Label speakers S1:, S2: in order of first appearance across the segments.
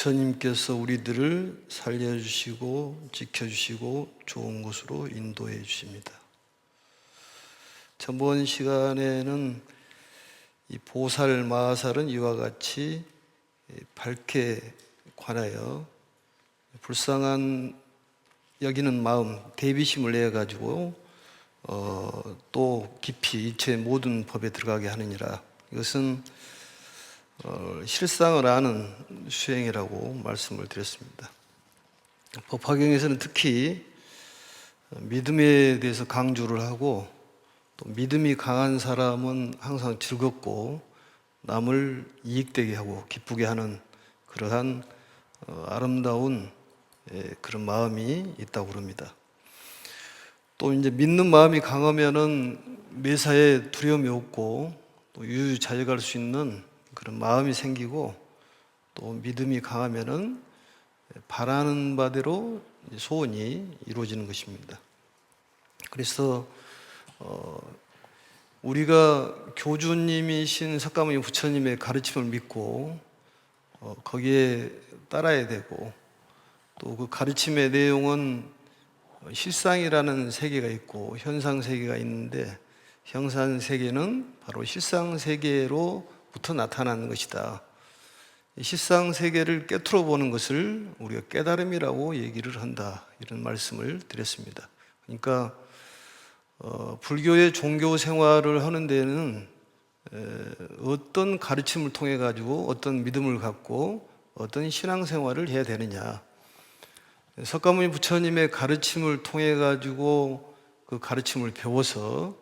S1: 부처님께서 우리들을 살려주시고 지켜주시고 좋은 곳으로 인도해 주십니다. 전번 시간에는 이 보살, 마살은 이와 같이 밝게 관하여 불쌍한 여기는 마음, 대비심을 내 가지고 또 깊이 일체의 모든 법에 들어가게 하느니라. 이것은 실상을 아는 수행이라고 말씀을 드렸습니다. 법화경에서는 특히 믿음에 대해서 강조를 하고, 또 믿음이 강한 사람은 항상 즐겁고 남을 이익되게 하고 기쁘게 하는 그러한 아름다운 그런 마음이 있다고 그럽니다. 또 이제 믿는 마음이 강하면은 매사에 두려움이 없고 또 유유자적할 수 있는 그런 마음이 생기고, 또 믿음이 강하면은 바라는 바대로 소원이 이루어지는 것입니다. 그래서 우리가 교주님이신 석가모니 부처님의 가르침을 믿고 거기에 따라야 되고, 또 그 가르침의 내용은 실상이라는 세계가 있고 현상 세계가 있는데, 현상 세계는 바로 실상 세계로부터 나타나는 것이다. 실상 세계를 깨트려 보는 것을 우리가 깨달음이라고 얘기를 한다, 이런 말씀을 드렸습니다. 그러니까 불교의 종교 생활을 하는 데는 어떤 가르침을 통해 가지고 어떤 믿음을 갖고 어떤 신앙 생활을 해야 되느냐, 석가모니 부처님의 가르침을 통해 가지고 그 가르침을 배워서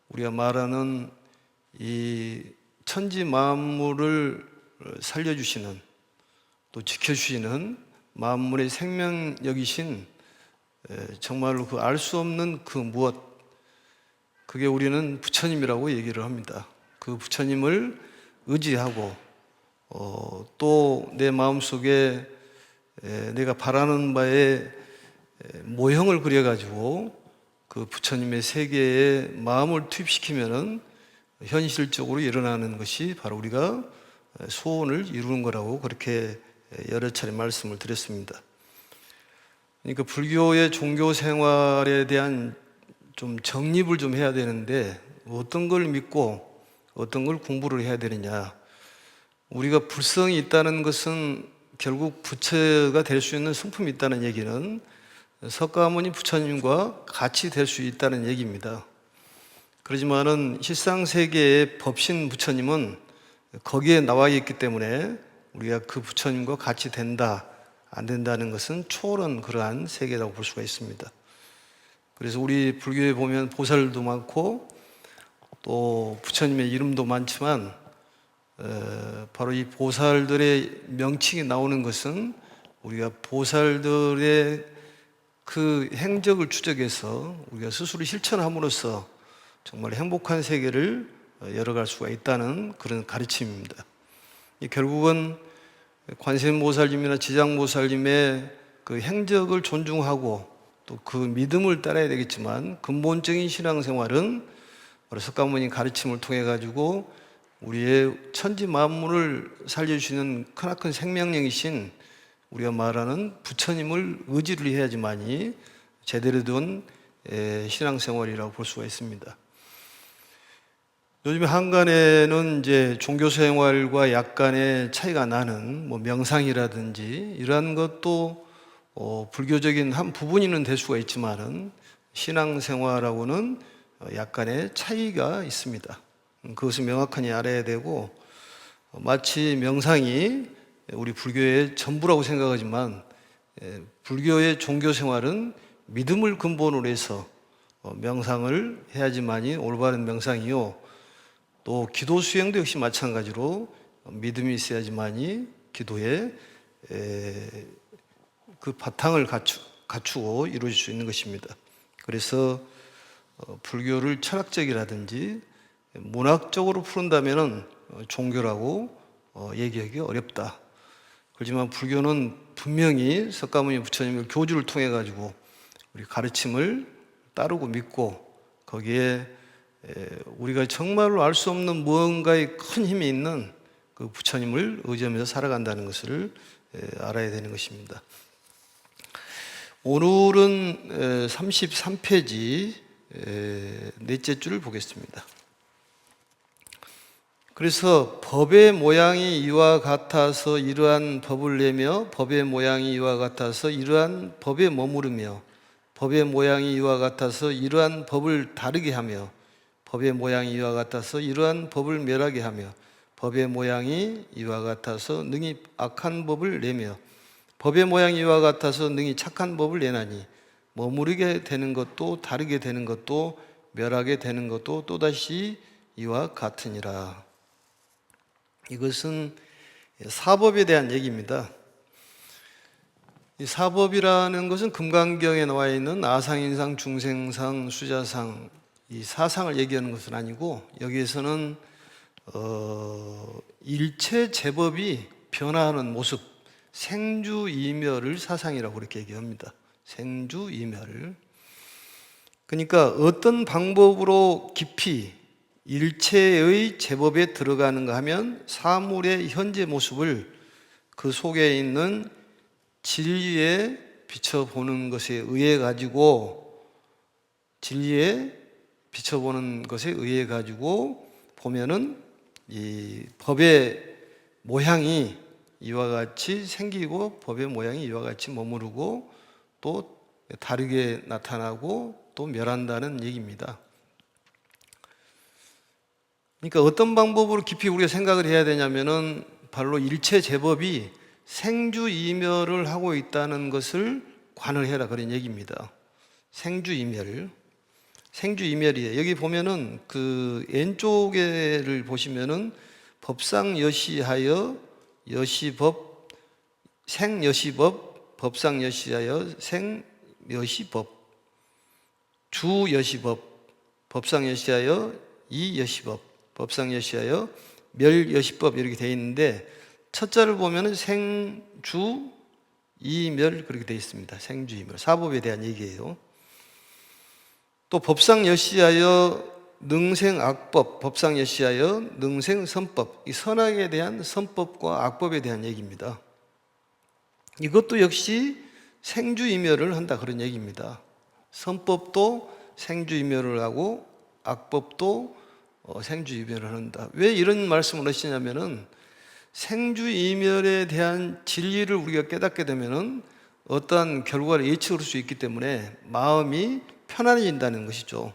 S1: 우리가 말하는 이 천지 만물을 살려주시는, 또 지켜주시는 만물의 생명력이신 정말로 그 알 수 없는 그 무엇, 그게 우리는 부처님이라고 얘기를 합니다. 그 부처님을 의지하고 또 내 마음속에 내가 바라는 바에 모형을 그려가지고 그 부처님의 세계에 마음을 투입시키면은 현실적으로 일어나는 것이 바로 우리가 소원을 이루는 거라고 그렇게 여러 차례 말씀을 드렸습니다. 그러니까 불교의 종교 생활에 대한 좀 정립을 좀 해야 되는데, 어떤 걸 믿고 어떤 걸 공부를 해야 되느냐. 우리가 불성이 있다는 것은 결국 부처가 될 수 있는 성품이 있다는 얘기는 석가모니 부처님과 같이 될 수 있다는 얘기입니다. 그렇지만은 실상세계의 법신 부처님은 거기에 나와 있기 때문에 우리가 그 부처님과 같이 된다, 안 된다는 것은 초월한 그러한 세계라고 볼 수가 있습니다. 그래서 우리 불교에 보면 보살도 많고 또 부처님의 이름도 많지만 바로 이 보살들의 명칭이 나오는 것은 우리가 보살들의 그 행적을 추적해서 우리가 스스로 실천함으로써 정말 행복한 세계를 열어갈 수가 있다는 그런 가르침입니다. 결국은 관세음보살님이나 지장보살님의 그 행적을 존중하고 또 그 믿음을 따라야 되겠지만, 근본적인 신앙생활은 바로 석가모니 가르침을 통해 가지고 우리의 천지 만물을 살려주시는 크나큰 생명력이신 우리가 말하는 부처님을 의지를 해야지만이 제대로 된 신앙생활이라고 볼 수가 있습니다. 요즘에 한간에는 이제 종교생활과 약간의 차이가 나는 명상이라든지 이러한 것도 불교적인 한 부분이는 될 수가 있지만은 신앙생활하고는 약간의 차이가 있습니다. 그것을 명확하게 알아야 되고, 마치 명상이 우리 불교의 전부라고 생각하지만 불교의 종교생활은 믿음을 근본으로 해서 명상을 해야지만이 올바른 명상이요, 또 기도 수행도 역시 마찬가지로 믿음이 있어야지만이 기도에 그 바탕을 갖추고 이루어질 수 있는 것입니다. 그래서 불교를 철학적이라든지 문학적으로 푸른다면은 종교라고 얘기하기 어렵다. 그렇지만 불교는 분명히 석가모니 부처님의 교주를 통해 가지고 우리 가르침을 따르고 믿고, 거기에 우리가 정말로 알 수 없는 무언가의 큰 힘이 있는 그 부처님을 의지하면서 살아간다는 것을 알아야 되는 것입니다. 오늘은 33페이지 넷째 줄을 보겠습니다. 그래서 법의 모양이 이와 같아서 이러한 법을 내며 법의 모양이 이와 같아서 이러한 법에 머무르며 법의 모양이 이와 같아서 이러한 법을 다르게 하며 법의 모양이 이와 같아서 이러한 법을 멸하게 하며 법의 모양이 이와 같아서 능히 악한 법을 내며 법의 모양이 이와 같아서 능히 착한 법을 내나니 머무르게 되는 것도 다르게 되는 것도 멸하게 되는 것도 또다시 이와 같으니라. 이것은 사법에 대한 얘기입니다. 이 사법이라는 것은 금강경에 나와 있는 아상인상, 중생상, 수자상 이 사상을 얘기하는 것은 아니고 여기에서는 일체 제법이 변화하는 모습, 생주이멸을 사상이라고 그렇게 얘기합니다. 생주이멸. 그러니까 어떤 방법으로 깊이 일체의 제법에 들어가는가 하면 사물의 현재 모습을 그 속에 있는 진리에 비춰보는 것에 의해 가지고 진리에 비춰보는 것에 의해 가지고 보면은 이 법의 모양이 이와 같이 생기고 법의 모양이 이와 같이 머무르고 또 다르게 나타나고 또 멸한다는 얘기입니다. 그러니까 어떤 방법으로 깊이 우리가 생각을 해야 되냐면은 바로 일체 제법이 생주이멸을 하고 있다는 것을 관을 해라 그런 얘기입니다. 생주이멸. 생주이멸이에요. 여기 보면은 그 왼쪽에를 보시면은 법상여시하여 여시법, 생여시법, 법상여시하여 생여시법, 주여시법, 법상여시하여 이여시법, 법상여시하여 멸여시법 이렇게 되어 있는데 첫 자를 보면은 생주, 이멸 그렇게 되어 있습니다. 생주이멸. 사법에 대한 얘기예요. 또 법상여시하여 능생악법, 법상여시하여 능생선법, 이 선악에 대한 선법과 악법에 대한 얘기입니다. 이것도 역시 생주이멸을 한다 그런 얘기입니다. 선법도 생주이멸을 하고 악법도 생주이멸을 한다. 왜 이런 말씀을 하시냐면은 생주이멸에 대한 진리를 우리가 깨닫게 되면은 어떠한 결과를 예측할 수 있기 때문에 마음이 편안해진다는 것이죠.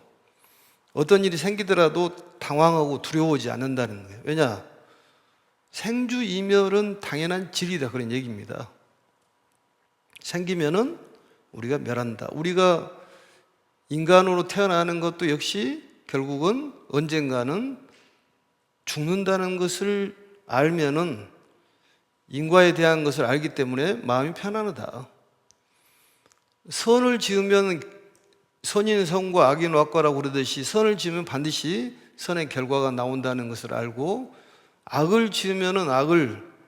S1: 어떤 일이 생기더라도 당황하고 두려워하지 않는다는 거예요. 왜냐? 생주이멸은 당연한 진리다 그런 얘기입니다. 생기면은 우리가 멸한다. 우리가 인간으로 태어나는 것도 역시 결국은 언젠가는 죽는다는 것을 알면은 인과에 대한 것을 알기 때문에 마음이 편안하다. 선을 지으면 선인 선과 악인 악과라고 그러듯이 선을 지으면 반드시 선의 결과가 나온다는 것을 알고 악을 지으면은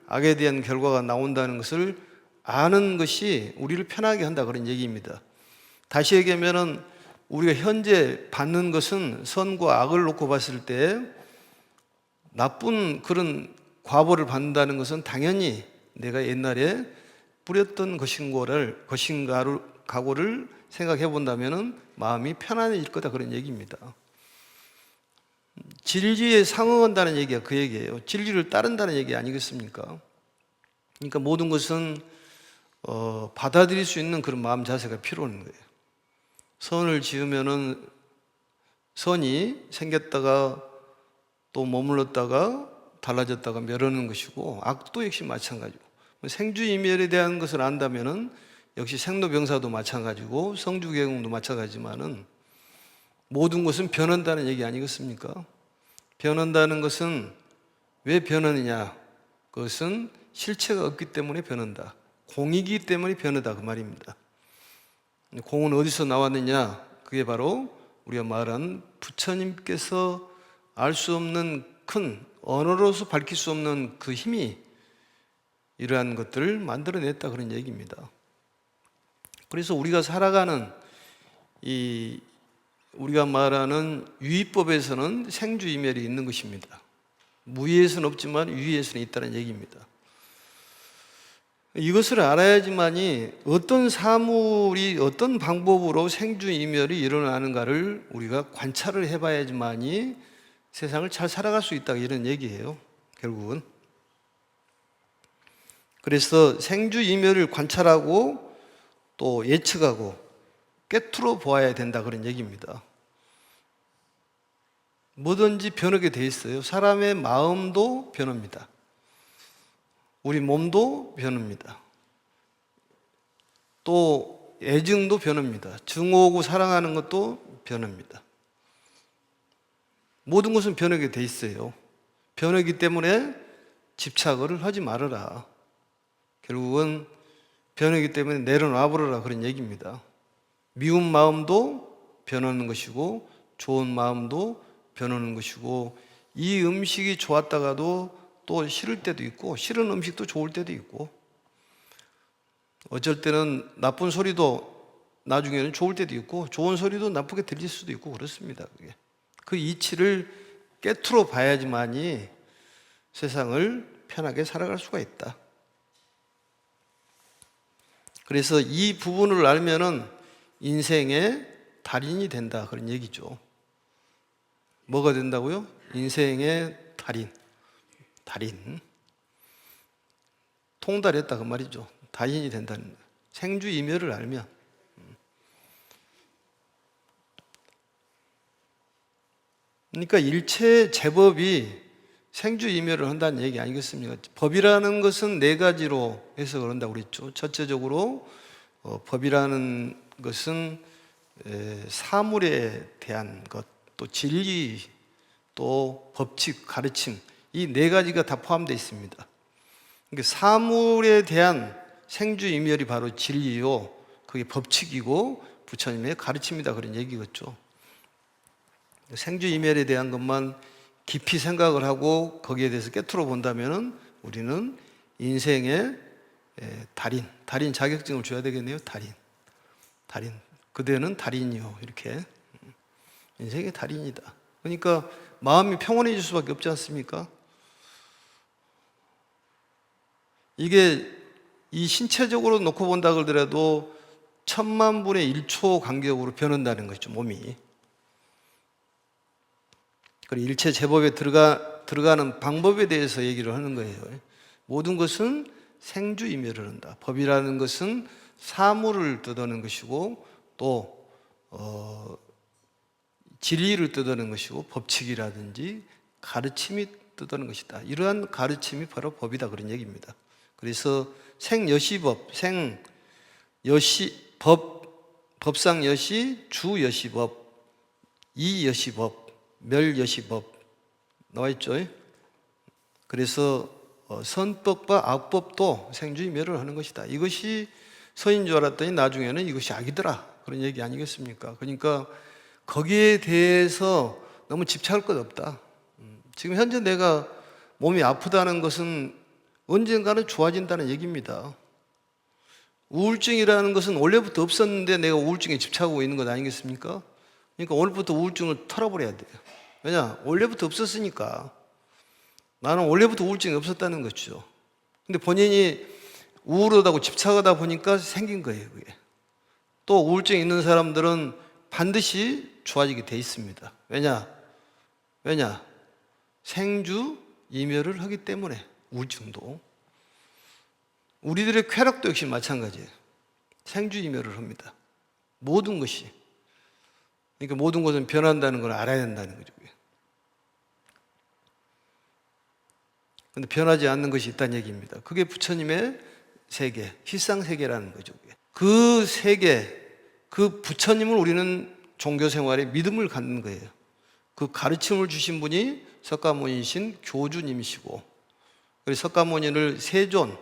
S1: 악에 대한 결과가 나온다는 것을 아는 것이 우리를 편하게 한다 그런 얘기입니다. 다시 얘기하면은 우리가 현재 받는 것은 선과 악을 놓고 봤을 때 나쁜 그런 과보를 받는다는 것은 당연히 내가 옛날에 뿌렸던 것인가를 각오를 생각해 본다면은 마음이 편안해질 거다 그런 얘기입니다. 진리에 상응한다는 얘기가 그 얘기예요. 진리를 따른다는 얘기 아니겠습니까? 그러니까 모든 것은 받아들일 수 있는 그런 마음 자세가 필요한 거예요. 선을 지으면은 선이 생겼다가 또 머물렀다가 달라졌다가 멸하는 것이고 악도 역시 마찬가지고 생주이멸에 대한 것을 안다면은 역시 생로병사도 마찬가지고 성주계공도 마찬가지지만은 모든 것은 변한다는 얘기 아니겠습니까? 변한다는 것은 왜 변하느냐? 그것은 실체가 없기 때문에 변한다. 공이기 때문에 변하다 그 말입니다. 공은 어디서 나왔느냐? 그게 바로 우리가 말한 부처님께서 알 수 없는 큰 언어로서 밝힐 수 없는 그 힘이 이러한 것들을 만들어냈다 그런 얘기입니다. 그래서 우리가 살아가는 우리가 말하는 유의법에서는 생주이멸이 있는 것입니다. 무의에서는 없지만 유의에서는 있다는 얘기입니다. 이것을 알아야지만이 어떤 사물이 어떤 방법으로 생주이멸이 일어나는가를 우리가 관찰을 해봐야지만이 세상을 잘 살아갈 수 있다, 이런 얘기예요, 결국은. 그래서 생주이멸을 관찰하고 또 예측하고 꿰뚫어 보아야 된다, 그런 얘기입니다. 뭐든지 변하게 돼 있어요. 사람의 마음도 변합니다. 우리 몸도 변합니다. 또 애증도 변합니다. 증오하고 사랑하는 것도 변합니다. 모든 것은 변하게 돼 있어요. 변하기 때문에 집착을 하지 말아라. 결국은 변하기 때문에 내려놔 버려라, 그런 얘기입니다. 미운 마음도 변하는 것이고 좋은 마음도 변하는 것이고, 이 음식이 좋았다가도 또 싫을 때도 있고 싫은 음식도 좋을 때도 있고, 어쩔 때는 나쁜 소리도 나중에는 좋을 때도 있고 좋은 소리도 나쁘게 들릴 수도 있고 그렇습니다. 그 이치를 꿰뚫어 봐야지만이 세상을 편하게 살아갈 수가 있다. 그래서 이 부분을 알면은 인생의 달인이 된다, 그런 얘기죠. 뭐가 된다고요? 인생의 달인. 통달했다, 그 말이죠. 달인이 된다는 거예요. 생주이멸을 알면. 그러니까 일체 제법이 생주이멸을 한다는 얘기 아니겠습니까? 법이라는 것은 네 가지로 해서 그런다고 그랬죠. 첫째적으로 법이라는 것은 사물에 대한 것, 또 진리, 또 법칙, 가르침, 이 네 가지가 다 포함되어 있습니다. 그러니까 사물에 대한 생주이멸이 바로 진리요, 그게 법칙이고 부처님의 가르침이다, 그런 얘기겠죠. 생주이멸에 대한 것만 깊이 생각을 하고 거기에 대해서 꿰뚫어 본다면 우리는 인생의 달인 자격증을 줘야 되겠네요. 달인, 그대는 달인이요, 이렇게. 인생의 달인이다. 그러니까 마음이 평온해질 수밖에 없지 않습니까? 이게 이 신체적으로 놓고 본다 그러더라도 1000만분의 1초 간격으로 변한다는 거죠, 몸이. 그리고 일체 제법에 들어가는 방법에 대해서 얘기를 하는 거예요. 모든 것은 생주이멸을 한다. 법이라는 것은 사물을 뜻하는 것이고 또 진리를 뜻하는 것이고 법칙이라든지 가르침이 뜻하는 것이다. 이러한 가르침이 바로 법이다, 그런 얘기입니다. 그래서 생여시법, 법상여시, 주여시법, 이여시법, 멸여시법 나와 있죠. 그래서 선법과 악법도 생주이멸을 하는 것이다. 이것이 선인 줄 알았더니 나중에는 이것이 악이더라, 그런 얘기 아니겠습니까? 그러니까 거기에 대해서 너무 집착할 것 없다. 지금 현재 내가 몸이 아프다는 것은 언젠가는 좋아진다는 얘기입니다. 우울증이라는 것은 원래부터 없었는데 내가 우울증에 집착하고 있는 것 아니겠습니까? 그러니까 오늘부터 우울증을 털어버려야 돼요. 왜냐? 원래부터 없었으니까. 나는 원래부터 우울증이 없었다는 거죠. 근데 본인이 우울하다고 집착하다 보니까 생긴 거예요, 그게. 또 우울증이 있는 사람들은 반드시 좋아지게 돼 있습니다. 왜냐? 생주이멸을 하기 때문에. 우울증도, 우리들의 쾌락도 역시 마찬가지예요. 생주이멸을 합니다. 모든 것이. 그러니까 모든 것은 변한다는 걸 알아야 된다는 거죠. 근데 변하지 않는 것이 있다는 얘기입니다. 그게 부처님의 세계, 실상세계라는 거죠. 그 세계, 그 부처님을 우리는 종교 생활에 믿음을 갖는 거예요. 그 가르침을 주신 분이 석가모니이신 교주님이시고, 그래서 석가모니를 세존,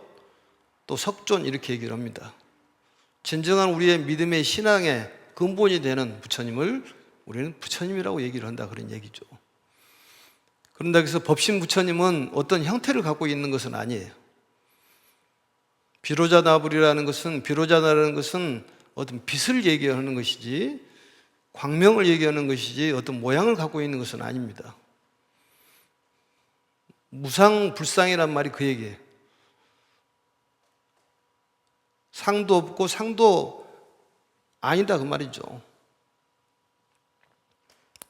S1: 또 석존 이렇게 얘기를 합니다. 진정한 우리의 믿음의 신앙의 근본이 되는 부처님을 우리는 부처님이라고 얘기를 한다, 그런 얘기죠. 그런다 해서 법신 부처님은 어떤 형태를 갖고 있는 것은 아니에요. 비로자나불이라는 것은 어떤 빛을 얘기하는 것이지 광명을 얘기하는 것이지 어떤 모양을 갖고 있는 것은 아닙니다. 무상불상이란 말이 그 얘기예요. 상도 없고 상도 아니다 그 말이죠.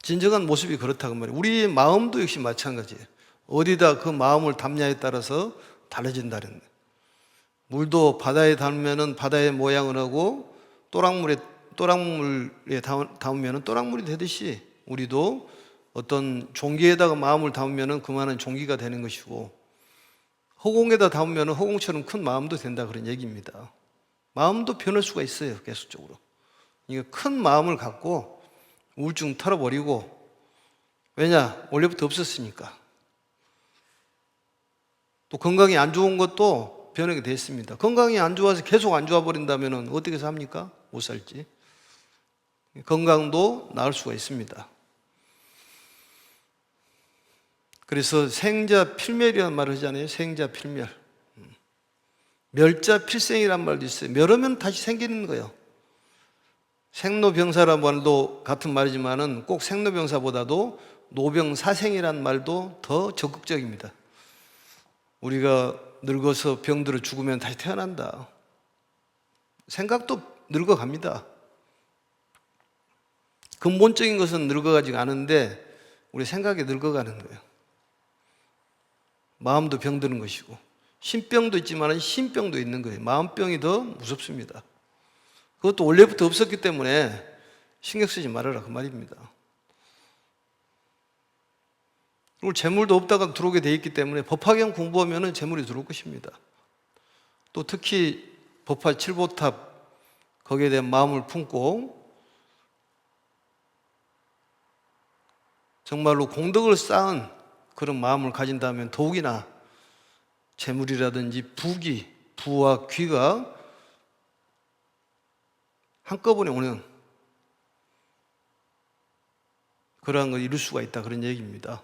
S1: 진정한 모습이 그렇다 그 말이에요. 우리의 마음도 역시 마찬가지예요. 어디다 그 마음을 담냐에 따라서 달라진다는 거예요. 물도 바다에 담으면 바다의 모양을 하고 또랑물에 담으면 또랑물이 되듯이 우리도 어떤 종기에다가 마음을 담으면 그만한 종기가 되는 것이고 허공에다 담으면 허공처럼 큰 마음도 된다 그런 얘기입니다. 마음도 변할 수가 있어요. 계속적으로. 그러니까 큰 마음을 갖고 우울증 털어버리고, 왜냐? 원래부터 없었으니까. 또 건강이 안 좋은 것도 변하게 됐습니다. 건강이 안 좋아서 계속 안 좋아 버린다면 어떻게 삽니까? 못 살지. 건강도 나을 수가 있습니다. 그래서 생자필멸이라는 말을 하잖아요. 생자필멸. 멸자필생이란 말도 있어요. 멸하면 다시 생기는 거예요. 생로병사란 말도 같은 말이지만은 꼭 생로병사보다도 노병사생이란 말도 더 적극적입니다. 우리가 늙어서 병들어 죽으면 다시 태어난다. 생각도 늙어갑니다. 근본적인 것은 늙어가지가 않은데 우리 생각이 늙어가는 거예요. 마음도 병드는 것이고 신병도 있지만 신병도 있는 거예요. 마음병이 더 무섭습니다. 그것도 원래부터 없었기 때문에 신경 쓰지 말아라 그 말입니다. 그리고 재물도 없다가 들어오게 돼 있기 때문에 법화경 공부하면 재물이 들어올 것입니다. 또 특히 법화 칠보탑 거기에 대한 마음을 품고 정말로 공덕을 쌓은 그런 마음을 가진다면 더욱이나 재물이라든지 부귀, 부와 귀가 한꺼번에 오는 그러한 걸 이룰 수가 있다 그런 얘기입니다.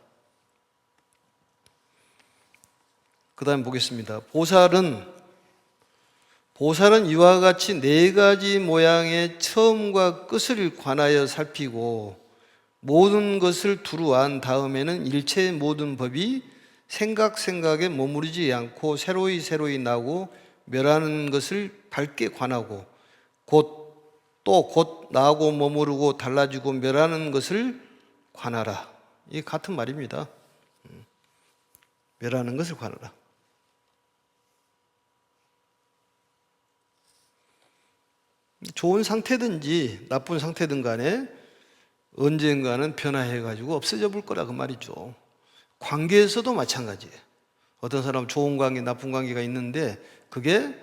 S1: 그 다음에 보겠습니다. 보살은 이와 같이 네 가지 모양의 처음과 끝을 관하여 살피고 모든 것을 두루한 다음에는 일체의 모든 법이 생각에 머무르지 않고 새로이 나고 멸하는 것을 밝게 관하고 곧 나고 머무르고 달라지고 멸하는 것을 관하라. 이게 같은 말입니다. 멸하는 것을 관하라. 좋은 상태든지 나쁜 상태든 간에 언젠가는 변화해가지고 없어져 볼 거라 그 말이죠. 관계에서도 마찬가지예요. 어떤 사람은 좋은 관계, 나쁜 관계가 있는데 그게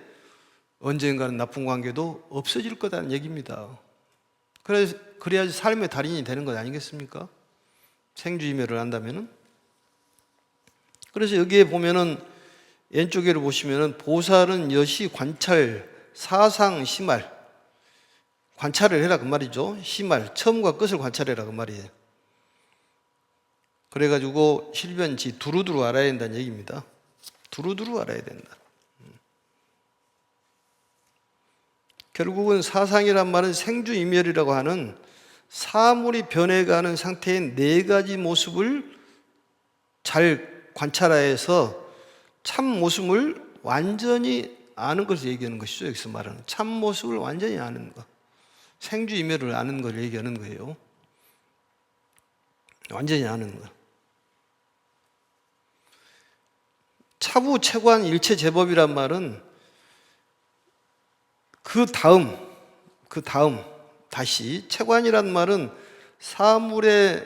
S1: 언젠가는 나쁜 관계도 없어질 거다는 얘기입니다. 그래야지 삶의 달인이 되는 것 아니겠습니까? 생주이멸을 한다면은. 그래서 여기에 보면은 왼쪽에를 보시면은 보살은 여시 관찰 사상 심할 관찰을 해라 그 말이죠. 심할 처음과 끝을 관찰해라 그 말이에요. 그래가지고 실변지 두루두루 알아야 된다는 얘기입니다. 두루두루 알아야 된다. 결국은 사상이란 말은 생주이멸이라고 하는 사물이 변해가는 상태의 네 가지 모습을 잘 관찰하여서 참 모습을 완전히 아는 것을 얘기하는 것이죠. 여기서 말하는 참 모습을 완전히 아는 것, 생주이멸을 아는 걸 얘기하는 거예요. 완전히 아는 것. 차부채관 일체제법이란 말은 그 다음 다시 채관이란 말은 사물의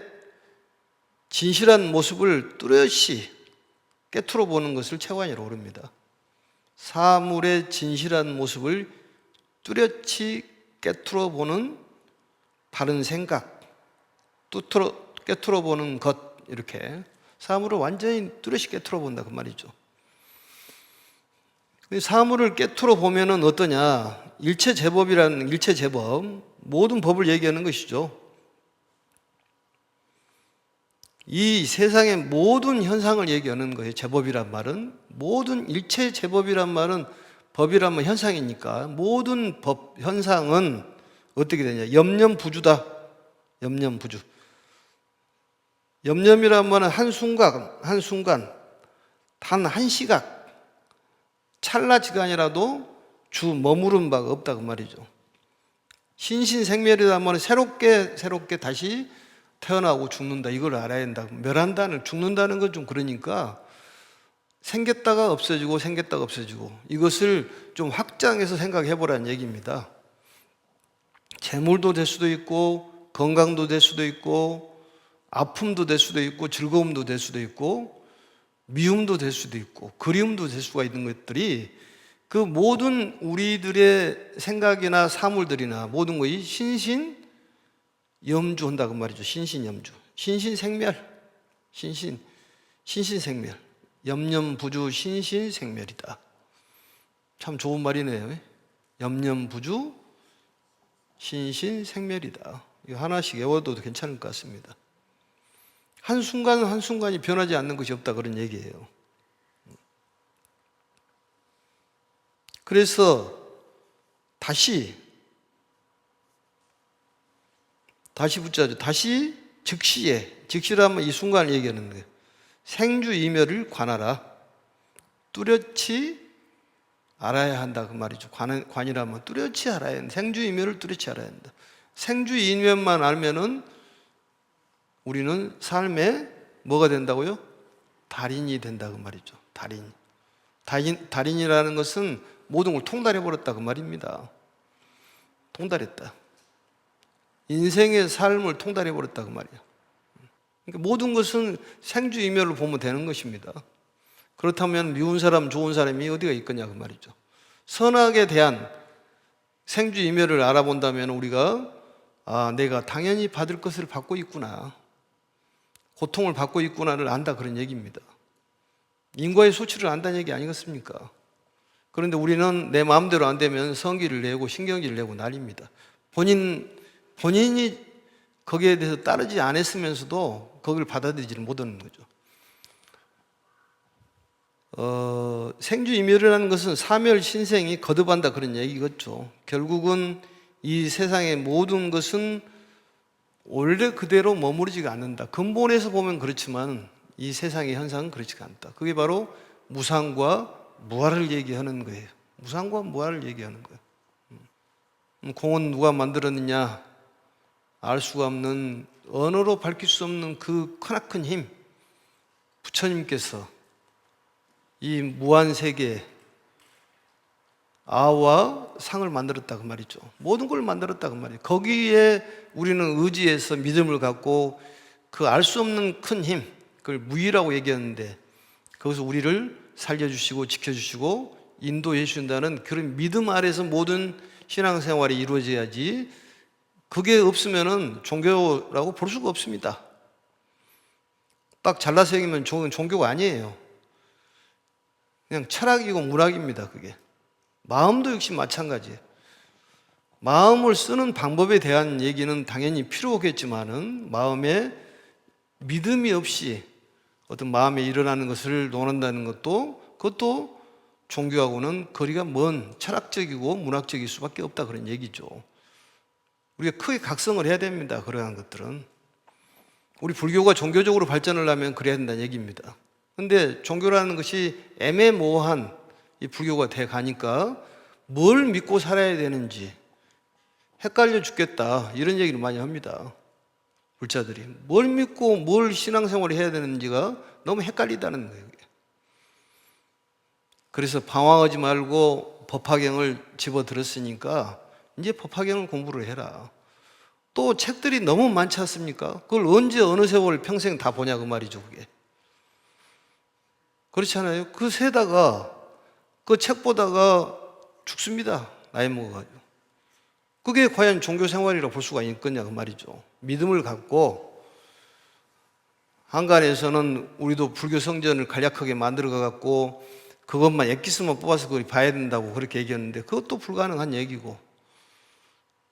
S1: 진실한 모습을 뚜렷이 깨트려 보는 것을 채관이라고 부릅니다. 사물의 진실한 모습을 뚜렷이 깨트려 보는 바른 생각, 깨트려 보는 것, 이렇게 사물을 완전히 뚜렷이 깨트려 본다 그 말이죠. 사물을 깨트려 보면은 어떠냐? 일체제법이라는 일체제법, 모든 법을 얘기하는 것이죠. 이 세상의 모든 현상을 얘기하는 거예요. 제법이란 말은 모든 일체제법이란 말은 법이란 말 현상이니까 모든 법 현상은 어떻게 되냐? 염념부주다. 염념부주. 염념이란 말은 한순간 단 한 시각 찰나지간이라도 주 머무른 바가 없다 그 말이죠. 신신생멸이다 하면 새롭게 다시 태어나고 죽는다, 이걸 알아야 된다. 멸한다는, 죽는다는 건 좀 그러니까 생겼다가 없어지고 생겼다가 없어지고, 이것을 좀 확장해서 생각해 보라는 얘기입니다. 재물도 될 수도 있고, 건강도 될 수도 있고, 아픔도 될 수도 있고, 즐거움도 될 수도 있고, 미움도 될 수도 있고, 그리움도 될 수가 있는 것들이, 그 모든 우리들의 생각이나 사물들이나 모든 것이 신신염주한다고 말이죠. 신신염주, 신신생멸, 신신생멸, 염념부주 신신생멸이다. 참 좋은 말이네요. 염념부주 신신생멸이다. 이거 하나씩 외워둬도 괜찮을 것 같습니다. 한순간이 변하지 않는 것이 없다, 그런 얘기예요. 그래서 다시 붙자죠. 다시 즉시라면 이 순간을 얘기하는 거예요. 생주이멸을 관하라. 뚜렷이 알아야 한다 그 말이죠. 관이라면 뚜렷이 알아야 한다. 생주이멸을 뚜렷이 알아야 한다. 생주이멸만 알면은 우리는 삶에 뭐가 된다고요? 달인이 된다 그 말이죠. 달인이라는 것은 모든 걸 통달해 버렸다 그 말입니다. 통달했다. 인생의 삶을 통달해 버렸다 그 말이야. 그러니까 모든 것은 생주이멸을 보면 되는 것입니다. 그렇다면 미운 사람, 좋은 사람이 어디가 있겠냐 그 말이죠. 선악에 대한 생주이멸을 알아본다면 우리가 내가 당연히 받을 것을 받고 있구나, 고통을 받고 있구나를 안다, 그런 얘기입니다. 인과의 수치를 안다는 얘기 아니겠습니까? 그런데 우리는 내 마음대로 안 되면 성기를 내고 신경기를 내고 난립니다. 본인이 거기에 대해서 따르지 않았으면서도 거기를 받아들이지를 못하는 거죠. 생주이멸이라는 것은 사멸신생이 거듭한다, 그런 얘기겠죠. 결국은 이 세상의 모든 것은 원래 그대로 머무르지가 않는다. 근본에서 보면 그렇지만 이 세상의 현상은 그렇지가 않다. 그게 바로 무상과 무아를 얘기하는 거예요. 무상과 무아를 얘기하는 거예요. 공은 누가 만들었느냐? 알 수가 없는, 언어로 밝힐 수 없는 그 크나큰 힘, 부처님께서 이 무한세계 아와 상을 만들었다 그 말이죠. 모든 걸 만들었다 그 말이에요. 거기에 우리는 의지해서 믿음을 갖고 그 알 수 없는 큰 힘, 그걸 무의라고 얘기하는데, 거기서 우리를 살려주시고 지켜주시고 인도해 주신다는 그런 믿음 아래서 모든 신앙생활이 이루어져야지, 그게 없으면은 종교라고 볼 수가 없습니다. 딱 잘라서 얘기하면 종교가 아니에요. 그냥 철학이고 문학입니다. 그게 마음도 역시 마찬가지예요. 마음을 쓰는 방법에 대한 얘기는 당연히 필요하겠지만은, 마음에 믿음이 없이 어떤 마음에 일어나는 것을 논한다는 그것도 종교하고는 거리가 먼 철학적이고 문학적일 수밖에 없다, 그런 얘기죠. 우리가 크게 각성을 해야 됩니다. 그러한 것들은 우리 불교가 종교적으로 발전을 하면 그래야 된다는 얘기입니다. 그런데 종교라는 것이 애매모호한 이 불교가 돼 가니까 뭘 믿고 살아야 되는지 헷갈려 죽겠다, 이런 얘기를 많이 합니다. 불자들이 뭘 믿고 뭘 신앙생활을 해야 되는지가 너무 헷갈리다는 거예요. 그래서 방황하지 말고 법화경을 집어들었으니까 이제 법화경을 공부를 해라. 또 책들이 너무 많지 않습니까? 그걸 언제 어느 세월 평생 다 보냐 그 말이죠. 그게 그렇지 않아요? 그 세다가 그 책 보다가 죽습니다. 나이 먹어가지고. 그게 과연 종교생활이라고 볼 수가 있겠냐 그 말이죠. 믿음을 갖고, 한간에서는 우리도 불교 성전을 간략하게 만들어 갖고 그것만 엑기스만 뽑아서 그걸 봐야 된다고 그렇게 얘기했는데, 그것도 불가능한 얘기고,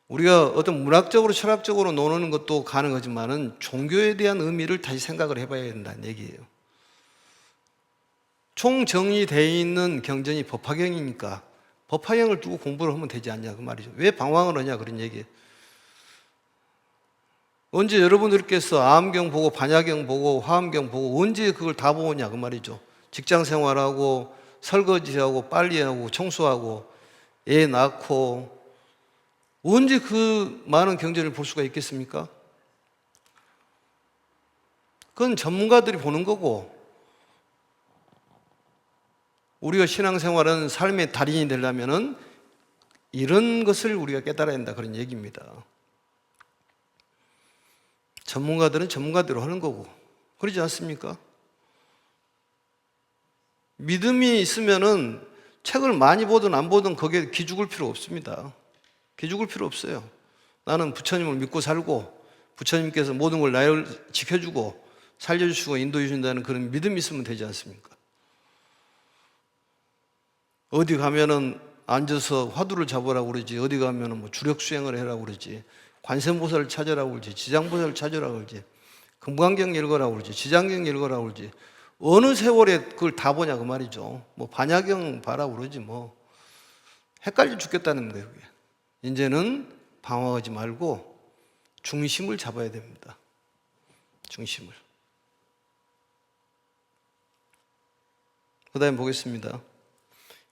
S1: 우리가 어떤 문학적으로 철학적으로 노는 것도 가능하지만은 종교에 대한 의미를 다시 생각을 해봐야 된다는 얘기예요. 총정리되어 있는 경전이 법화경이니까 법화경을 두고 공부를 하면 되지 않냐 그 말이죠. 왜 방황을 하냐 그런 얘기예요. 언제 여러분들께서 암경 보고 반야경 보고 화엄경 보고 언제 그걸 다 보냐 그 말이죠. 직장 생활하고 설거지하고 빨리하고 청소하고 애 낳고 언제 그 많은 경전을 볼 수가 있겠습니까? 그건 전문가들이 보는 거고, 우리가 신앙생활은 삶의 달인이 되려면은 이런 것을 우리가 깨달아야 한다, 그런 얘기입니다. 전문가들은 전문가대로 하는 거고, 그러지 않습니까? 믿음이 있으면은 책을 많이 보든 안 보든 거기에 기죽을 필요 없습니다. 기죽을 필요 없어요. 나는 부처님을 믿고 살고 부처님께서 모든 걸 나를 지켜주고 살려주시고 인도해 준다는 그런 믿음이 있으면 되지 않습니까? 어디 가면은 앉아서 화두를 잡으라고 그러지, 어디 가면은 뭐 주력 수행을 해라고 그러지, 관세음보살을 찾으라고 그러지, 지장보살을 찾으라고 그러지, 금강경 읽으라고 그러지, 지장경 읽으라고 그러지, 어느 세월에 그걸 다 보냐 그 말이죠. 뭐 반야경 봐라고 그러지 뭐. 헷갈려 죽겠다는 거예요. 그게. 이제는 방황하지 말고 중심을 잡아야 됩니다. 중심을. 그 다음에 보겠습니다.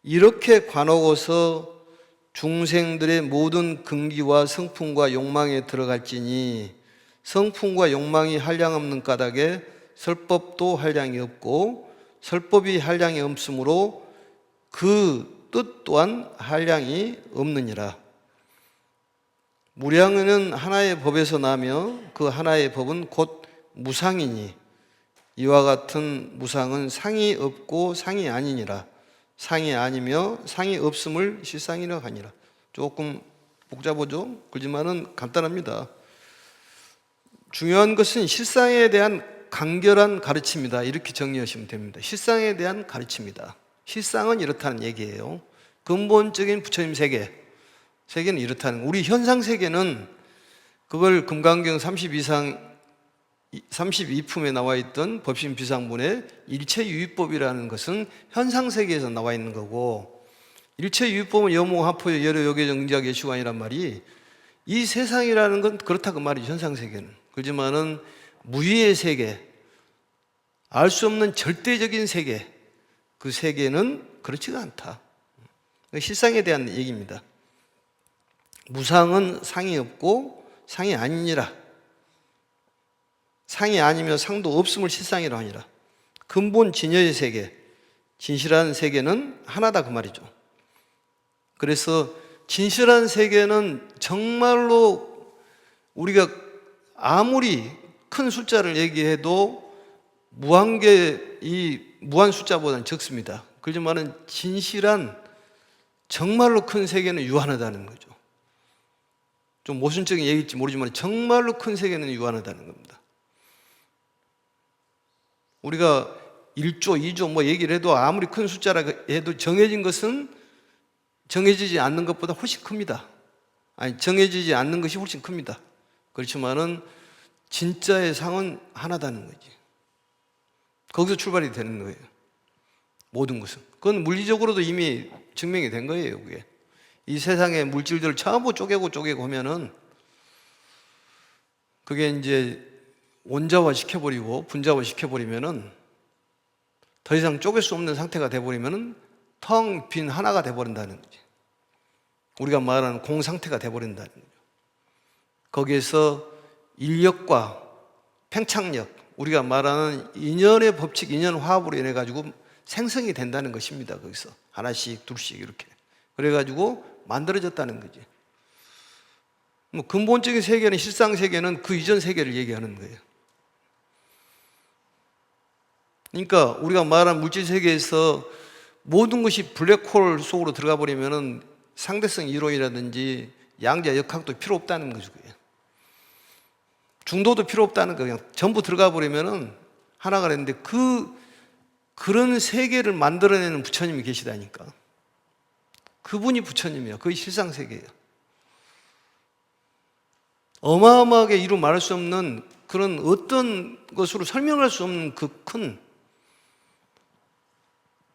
S1: 이렇게 관하고서 중생들의 모든 근기와 성품과 욕망에 들어갈지니 성품과 욕망이 한량없는 까닭에 설법도 한량이 없고 설법이 한량이 없으므로 그 뜻 또한 한량이 없느니라. 무량은 하나의 법에서 나며 그 하나의 법은 곧 무상이니 이와 같은 무상은 상이 없고 상이 아니니라. 상이 아니며 상이 없음을 실상이라 하니라. 조금 복잡하죠? 그렇지만은 간단합니다. 중요한 것은 실상에 대한 간결한 가르침이다, 이렇게 정리하시면 됩니다. 실상에 대한 가르침이다. 실상은 이렇다는 얘기예요. 근본적인 부처님 세계는 이렇다는, 우리 현상 세계는 그걸 금강경 32품에 나와 있던 법신 비상문의 일체유의법이라는 것은 현상 세계에서 나와 있는 거고, 일체유의법은 여몽하포 여러 요계정지하 예수관이란 말이 이 세상이라는 건 그렇다 그 말이죠. 현상 세계는. 그렇지만은 무의의 세계, 알 수 없는 절대적인 세계, 그 세계는 그렇지가 않다. 실상에 대한 얘기입니다. 무상은 상이 없고 상이 아니니라. 상이 아니며 상도 없음을 실상이라 하니라. 근본 진여의 세계, 진실한 세계는 하나다 그 말이죠. 그래서 진실한 세계는 정말로 우리가 아무리 큰 숫자를 얘기해도 무한계, 이 무한 숫자보다는 적습니다. 그렇지만은 진실한 정말로 큰 세계는 유한하다는 거죠. 좀 모순적인 얘기일지 모르지만 정말로 큰 세계는 유한하다는 겁니다. 우리가 1조, 2조 뭐 얘기를 해도 아무리 큰 숫자라 해도 정해진 것은 정해지지 않는 것보다 훨씬 큽니다. 아니, 정해지지 않는 것이 훨씬 큽니다. 그렇지만은 진짜의 상은 하나다는 거지. 거기서 출발이 되는 거예요. 모든 것은. 그건 물리적으로도 이미 증명이 된 거예요, 그게. 이 세상의 물질들을 전부 쪼개고 하면은 그게 이제 원자화 시켜버리고 분자화 시켜버리면은 더 이상 쪼갤 수 없는 상태가 돼버리면은 텅 빈 하나가 돼버린다는 거지. 우리가 말하는 공상태가 돼버린다는 거죠. 거기에서 인력과 팽창력, 우리가 말하는 인연의 법칙, 인연 화합으로 인해 가지고 생성이 된다는 것입니다. 거기서 하나씩 둘씩 이렇게 그래가지고 만들어졌다는 거지. 뭐 근본적인 세계는, 실상 세계는 그 이전 세계를 얘기하는 거예요. 그러니까 우리가 말하는 물질 세계에서 모든 것이 블랙홀 속으로 들어가 버리면은 상대성 이론이라든지 양자 역학도 필요 없다는 거죠. 그게. 중도도 필요 없다는 거, 그냥 전부 들어가 버리면은 하나가 되는데 그런 세계를 만들어내는 부처님이 계시다니까. 그분이 부처님이에요. 그게 실상 세계예요. 어마어마하게 이루 말할 수 없는 그런 어떤 것으로 설명할 수 없는 그 큰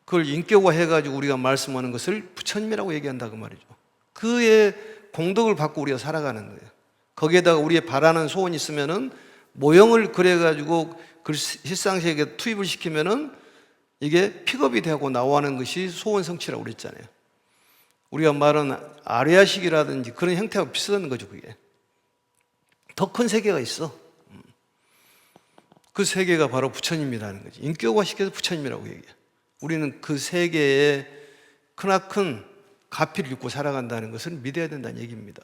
S1: 그걸 인격화해가지고 우리가 말씀하는 것을 부처님이라고 얘기한다 그 말이죠. 그의 공덕을 받고 우리가 살아가는 거예요. 거기에다가 우리의 바라는 소원이 있으면은 모형을 그려가지고 그 실상세계에 투입을 시키면은 이게 픽업이 되고 나오는 것이 소원 성취라고 그랬잖아요. 우리가 말하는 아레아식이라든지 그런 형태하고 비슷한 거죠. 그게 더 큰 세계가 있어. 그 세계가 바로 부처님이라는 거지. 인격화시켜서 부처님이라고 얘기해. 우리는 그 세계에 크나큰 가피를 입고 살아간다는 것을 믿어야 된다는 얘기입니다.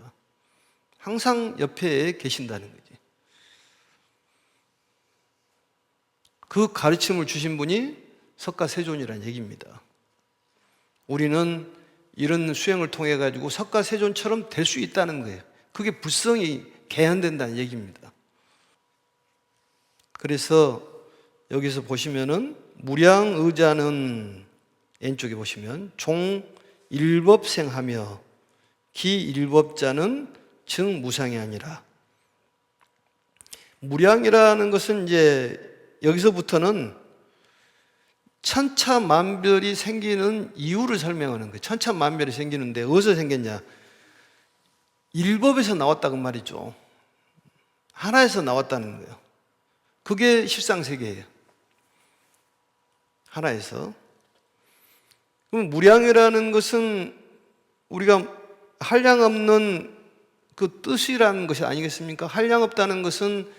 S1: 항상 옆에 계신다는 거지. 그 가르침을 주신 분이 석가세존이라는 얘기입니다. 우리는 이런 수행을 통해 가지고 석가세존처럼 될 수 있다는 거예요. 그게 불성이 개현된다는 얘기입니다. 그래서 여기서 보시면은 무량의자는 왼쪽에 보시면 종일법생하며 기일법자는 증무상이 아니라, 무량이라는 것은 이제 여기서부터는 천차만별이 생기는 이유를 설명하는 거예요. 천차만별이 생기는데 어디서 생겼냐? 일법에서 나왔다고 말이죠. 하나에서 나왔다는 거예요. 그게 실상세계예요. 하나에서. 그럼 무량이라는 것은 우리가 한량없는 그 뜻이라는 것이 아니겠습니까? 한량없다는 것은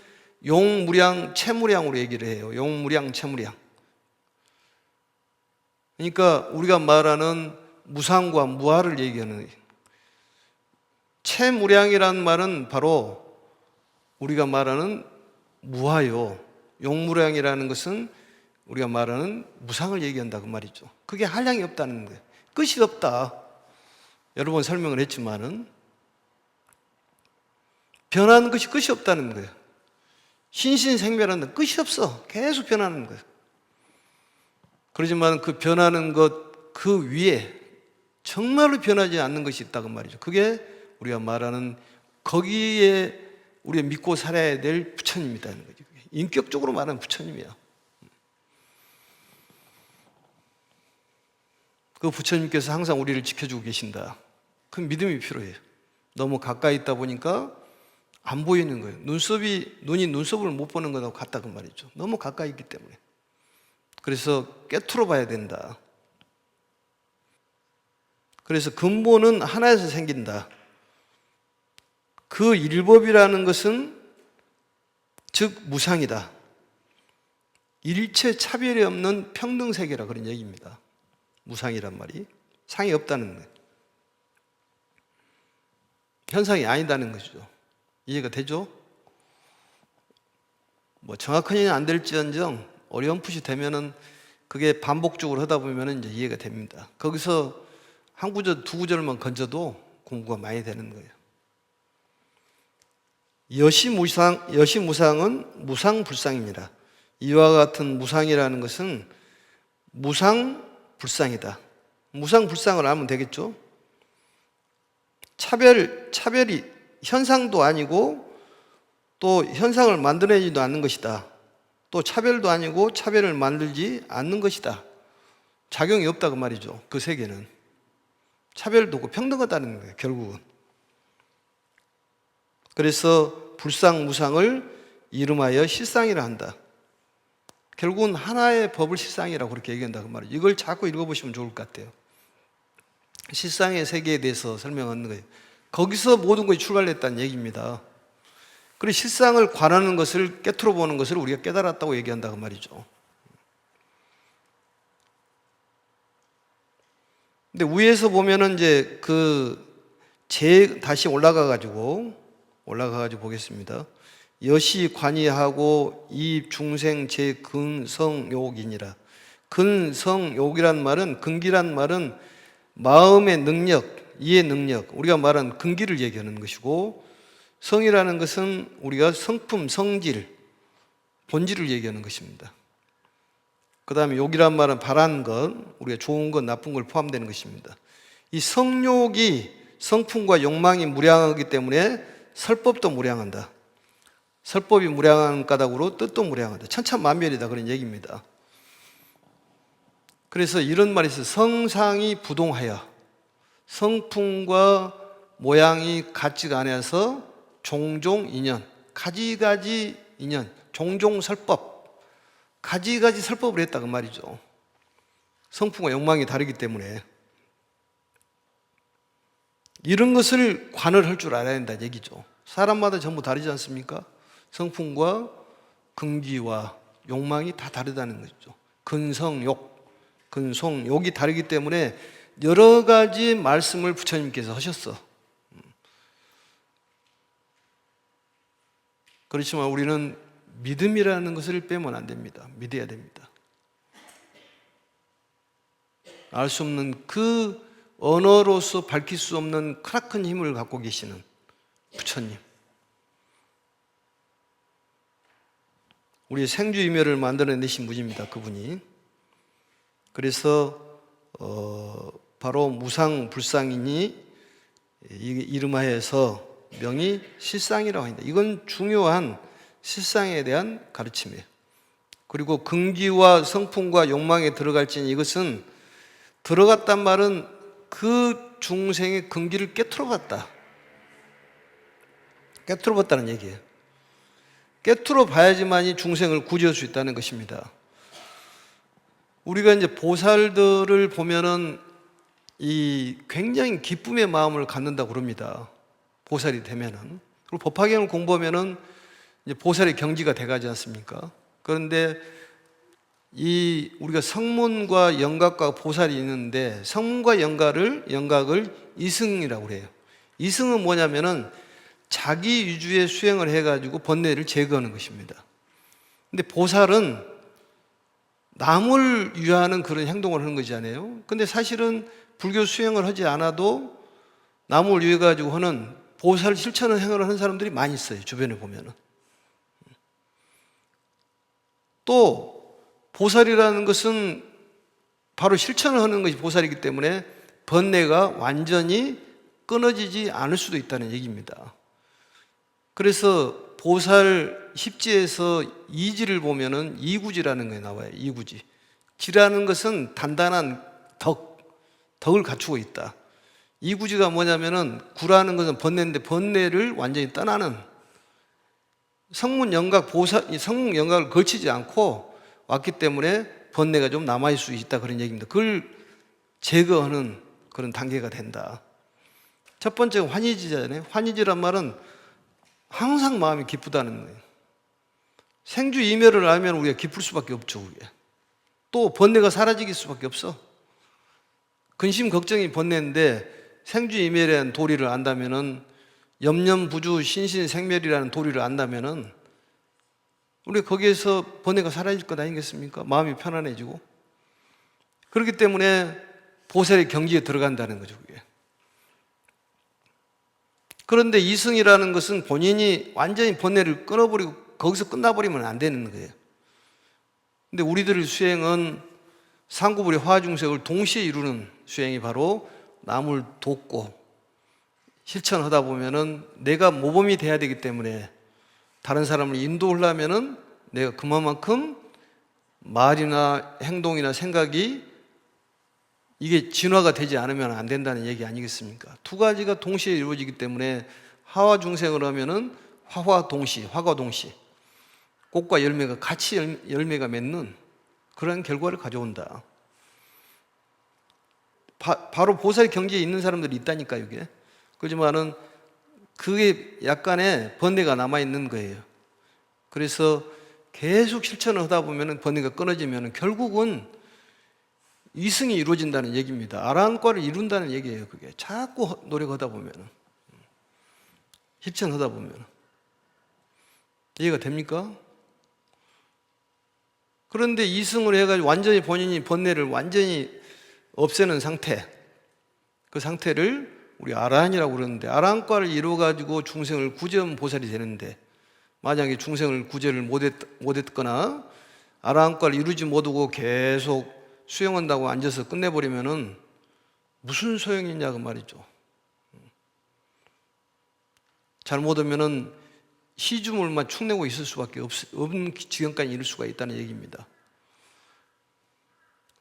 S1: 용무량, 채무량으로 얘기를 해요. 용무량, 채무량. 그러니까 우리가 말하는 무상과 무아를 얘기하는 거예요. 채무량이라는 말은 바로 우리가 말하는 무아요. 용무량이라는 것은 우리가 말하는 무상을 얘기한다고 말이죠. 그게 한량이 없다는 거예요. 끝이 없다. 여러 번 설명을 했지만은 변하는 것이 끝이 없다는 거예요. 신신생멸하는 끝이 없어. 계속 변하는 거예요. 그러지만 그 변하는 것 그 위에 정말로 변하지 않는 것이 있다고 말이죠. 그게 우리가 말하는 거기에 우리가 믿고 살아야 될 부처님이라는 거죠. 인격적으로 말하는 부처님이야. 그 부처님께서 항상 우리를 지켜주고 계신다. 그 믿음이 필요해요. 너무 가까이 있다 보니까 안 보이는 거예요. 눈이 눈썹을 못 보는 거하고 같다고 말이죠. 너무 가까이 있기 때문에. 그래서 깨트려 봐야 된다. 그래서 근본은 하나에서 생긴다. 그 일법이라는 것은 즉 무상이다. 일체 차별이 없는 평등세계라 그런 얘기입니다. 무상이란 말이 상이 없다는 거예요. 현상이 아니다는 것이죠. 이해가 되죠? 뭐 정확하게는 안 될지언정 어렴풋이 되면은 그게 반복적으로 하다 보면은 이제 이해가 됩니다. 거기서 한 구절, 두 구절만 건져도 공부가 많이 되는 거예요. 여시무상은 무상불상입니다. 이와 같은 무상이라는 것은 무상불상이다. 무상불상을 알면 되겠죠? 차별이 현상도 아니고 또 현상을 만들어내지도 않는 것이다. 또 차별도 아니고 차별을 만들지 않는 것이다. 작용이 없다고 말이죠. 그 세계는. 차별도 없고 평등하다는 거예요. 결국은. 그래서 불상무상을 이름하여 실상이라 한다. 결국은 하나의 법을 실상이라고 그렇게 얘기한다고 말이죠. 이걸 자꾸 읽어보시면 좋을 것 같아요. 실상의 세계에 대해서 설명하는 거예요. 거기서 모든 것이 출발했다는 얘기입니다. 그리고 실상을 관하는 것을 깨트려 보는 것을 우리가 깨달았다고 얘기한다고 말이죠. 근데 위에서 보면은 이제 다시 올라가가지고 보겠습니다. 여시 관이하고 이 중생 제 근성욕이니라. 근성욕이란 말은, 근기란 말은 마음의 능력, 이해 능력, 우리가 말하는 근기를 얘기하는 것이고, 성이라는 것은 우리가 성품, 성질, 본질을 얘기하는 것입니다. 그 다음에 욕이란 말은 바라는 것, 우리가 좋은 것, 나쁜 걸 포함되는 것입니다. 이 성욕이, 성품과 욕망이 무량하기 때문에 설법도 무량한다. 설법이 무량한 까닭으로 뜻도 무량하다. 천차만별이다 그런 얘기입니다. 그래서 이런 말이 있어요. 성상이 부동하여 성품과 모양이 같지가 않아서 종종 인연, 가지가지 인연, 종종 설법, 가지가지 설법을 했다고 말이죠. 성품과 욕망이 다르기 때문에. 이런 것을 관을 할 줄 알아야 된다는 얘기죠. 사람마다 전부 다르지 않습니까? 성품과 근기와 욕망이 다 다르다는 거죠. 근성욕, 근성욕이 다르기 때문에 여러 가지 말씀을 부처님께서 하셨어. 그렇지만 우리는 믿음이라는 것을 빼면 안 됩니다. 믿어야 됩니다. 알 수 없는 그 언어로서 밝힐 수 없는 크나큰 힘을 갖고 계시는 부처님. 우리의 생주이멸을 만들어내신 분입니다. 그분이. 그래서 바로 무상불상이니 이름하여서 명이 실상이라고 합니다. 이건 중요한 실상에 대한 가르침이에요. 그리고 근기와 성품과 욕망에 들어갈지니 이것은 들어갔단 말은 그 중생의 근기를 깨트려봤다. 깨트려봤다는 얘기예요. 깨트려 봐야지만이 중생을 구제할 수 있다는 것입니다. 우리가 이제 보살들을 보면은 이 굉장히 기쁨의 마음을 갖는다고 그럽니다. 보살이 되면은. 그리고 법화경을 공부하면은 이제 보살의 경지가 돼가지 않습니까? 그런데 이 우리가 성문과 영각과 보살이 있는데 성문과 영각을 이승이라고 그래요. 이승은 뭐냐면은 자기 위주의 수행을 해가지고 번뇌를 제거하는 것입니다. 근데 보살은 남을 위하는 그런 행동을 하는 거잖아요. 근데 사실은 불교 수행을 하지 않아도 남을 위해 가지고 하는 보살 실천을 행을 하는 사람들이 많이 있어요. 주변에 보면은. 또 보살이라는 것은 바로 실천을 하는 것이 보살이기 때문에 번뇌가 완전히 끊어지지 않을 수도 있다는 얘기입니다. 그래서 보살 십지에서 이지를 보면은 이구지라는 게 나와요. 이구지. 지라는 것은 단단한 덕을 갖추고 있다. 이구지가 뭐냐면은 구라는 것은 번뇌인데 번뇌를 완전히 떠나는 성문 영각 성문 영각을 거치지 않고 왔기 때문에 번뇌가 좀 남아있을 수 있다 그런 얘기입니다. 그걸 제거하는 그런 단계가 된다. 첫 번째가 환희지잖아요. 환희지란 말은 항상 마음이 기쁘다는 거예요. 생주이멸을 알면 우리가 기쁠 수밖에 없죠. 우리가. 또 번뇌가 사라질 수밖에 없어. 근심 걱정이 번뇌인데 생주이멸이라는 도리를 안다면은 염념부주 신신생멸이라는 도리를 안다면은 우리가 거기에서 번뇌가 사라질 것 아니겠습니까? 마음이 편안해지고. 그렇기 때문에 보살의 경지에 들어간다는 거죠. 그게. 그런데 이승이라는 것은 본인이 완전히 번뇌를 끊어버리고 거기서 끝나버리면 안 되는 거예요. 근데 우리들의 수행은 상구불의 화중생을 동시에 이루는 수행이 바로 남을 돕고 실천하다 보면은 내가 모범이 돼야 되기 때문에 다른 사람을 인도하려면은 내가 그만큼 말이나 행동이나 생각이 이게 진화가 되지 않으면 안 된다는 얘기 아니겠습니까? 두 가지가 동시에 이루어지기 때문에 화와 중생을 하면은 화과 동시, 꽃과 열매가 같이 열매가 맺는 그런 결과를 가져온다. 바로 보살 경지에 있는 사람들이 있다니까요, 이게. 그렇지만은 그게 약간의 번뇌가 남아있는 거예요. 그래서 계속 실천을 하다 보면은 번뇌가 끊어지면은 결국은 이승이 이루어진다는 얘기입니다. 아라한과를 이룬다는 얘기예요, 그게. 자꾸 노력하다 보면은. 실천하다 보면은. 이해가 됩니까? 그런데 이승을 해가지고 완전히 본인이 번뇌를 완전히 없애는 상태, 그 상태를 우리 아라한이라고 그러는데, 아라한과를 이루어가지고 중생을 구제하면 보살이 되는데, 만약에 중생을 구제를 못했거나 아라한과를 이루지 못하고 계속 수행한다고 앉아서 끝내버리면은 무슨 소용이 있냐고 말이죠. 잘못하면은 시주물만 축내고 있을 수밖에 없는 지경까지 이룰 수가 있다는 얘기입니다.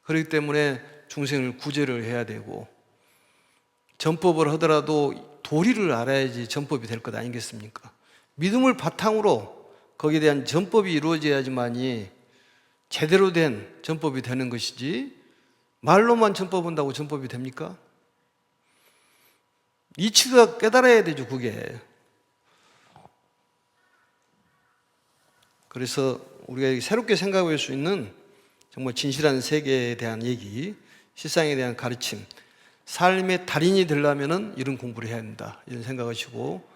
S1: 그렇기 때문에 중생을 구제를 해야 되고, 전법을 하더라도 도리를 알아야지 전법이 될 것 아니겠습니까? 믿음을 바탕으로 거기에 대한 전법이 이루어져야지만이 제대로 된 전법이 되는 것이지, 말로만 전법한다고 전법이 됩니까? 이치가 깨달아야 되죠, 그게. 그래서 우리가 새롭게 생각할 수 있는 정말 진실한 세계에 대한 얘기, 실상에 대한 가르침, 삶의 달인이 되려면 이런 공부를 해야 한다, 이런 생각하시고,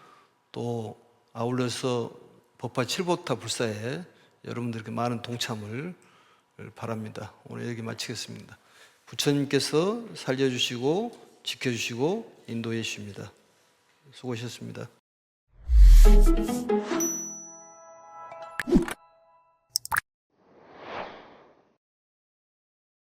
S1: 또 아울러서 법화 7보타 불사에 여러분들께 많은 동참을 바랍니다. 오늘 여기 마치겠습니다. 부처님께서 살려주시고 지켜주시고 인도해 주십니다. 수고하셨습니다.